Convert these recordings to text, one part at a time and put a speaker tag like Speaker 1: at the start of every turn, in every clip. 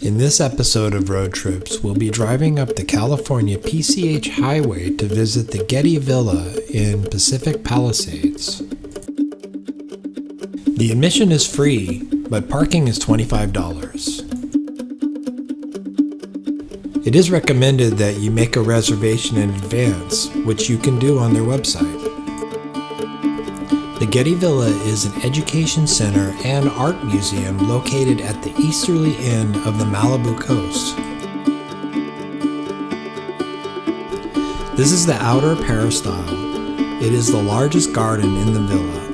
Speaker 1: In this episode of Road Trips, we'll be driving up the California PCH Highway to visit the Getty Villa in Pacific Palisades. The admission is free, but parking is $25. It is recommended that you make a reservation in advance, which you can do on their website. The Getty Villa is an education center and art museum located at the easterly end of the Malibu coast. This is the outer peristyle. It is the largest garden in the villa.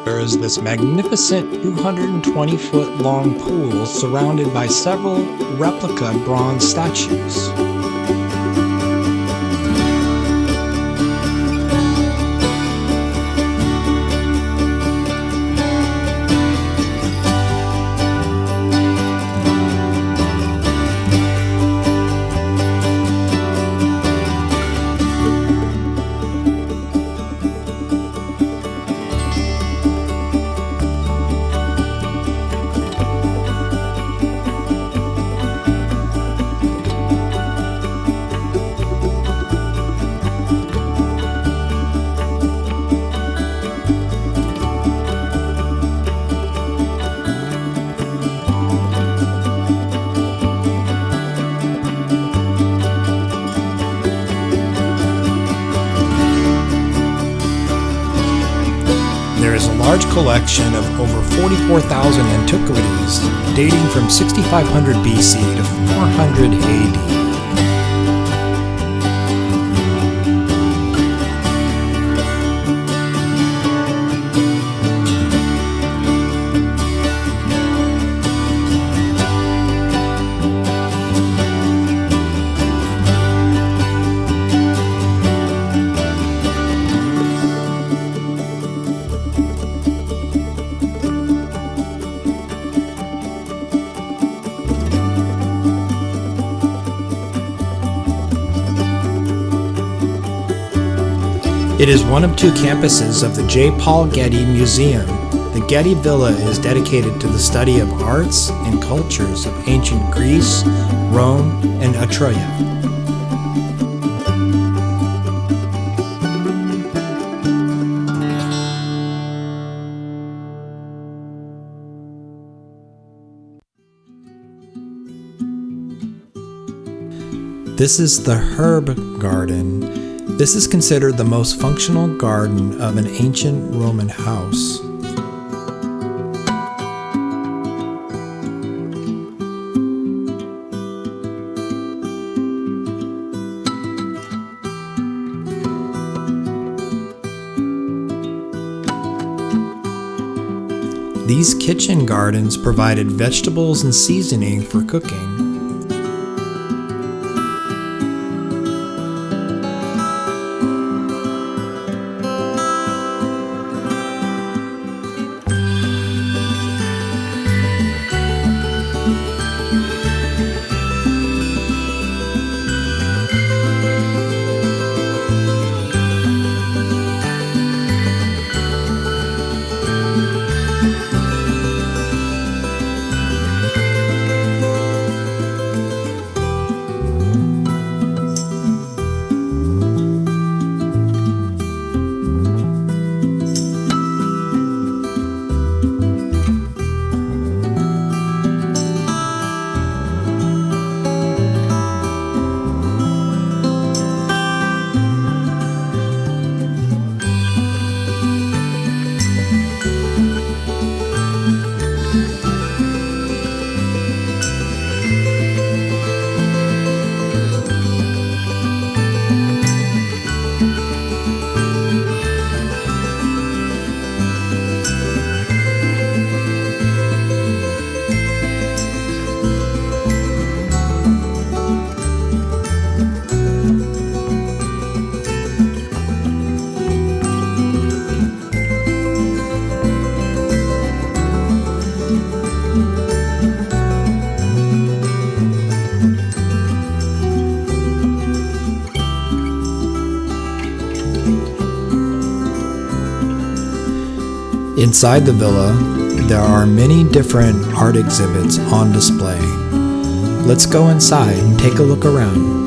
Speaker 1: There is this magnificent 220-foot long pool surrounded by several replica bronze statues. There is a large collection of over 44,000 antiquities dating from 6500 BC to 400 AD. It is one of two campuses of the J. Paul Getty Museum. The Getty Villa is dedicated to the study of arts and cultures of ancient Greece, Rome, and Etruria. This is the Herb Garden. This is considered the most functional garden of an ancient Roman house. These kitchen gardens provided vegetables and seasoning for cooking. Inside the villa, there are many different art exhibits on display. Let's go inside and take a look around.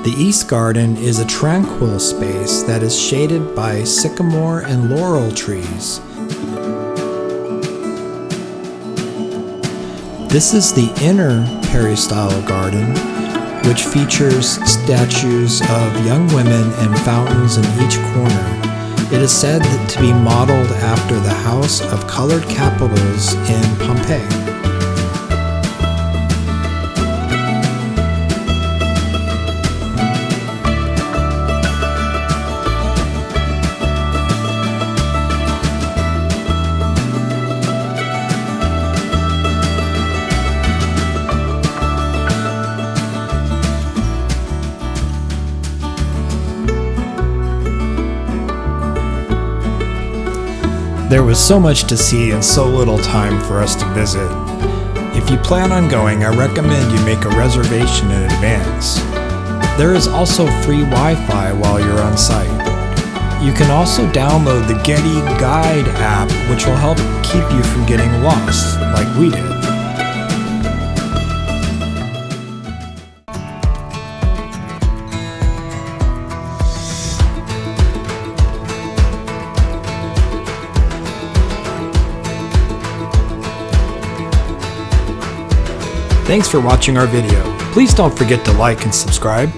Speaker 1: The East Garden is a tranquil space that is shaded by sycamore and laurel trees. This is the inner peristyle garden, which features statues of young women and fountains in each corner. It is said to be modeled after the House of Colored Capitals in Pompeii. There was so much to see and so little time for us to visit. If you plan on going, I recommend you make a reservation in advance. There is also free Wi-Fi while you're on site. You can also download the Getty Guide app, which will help keep you from getting lost, like we did. Thanks for watching our video. Please don't forget to like and subscribe.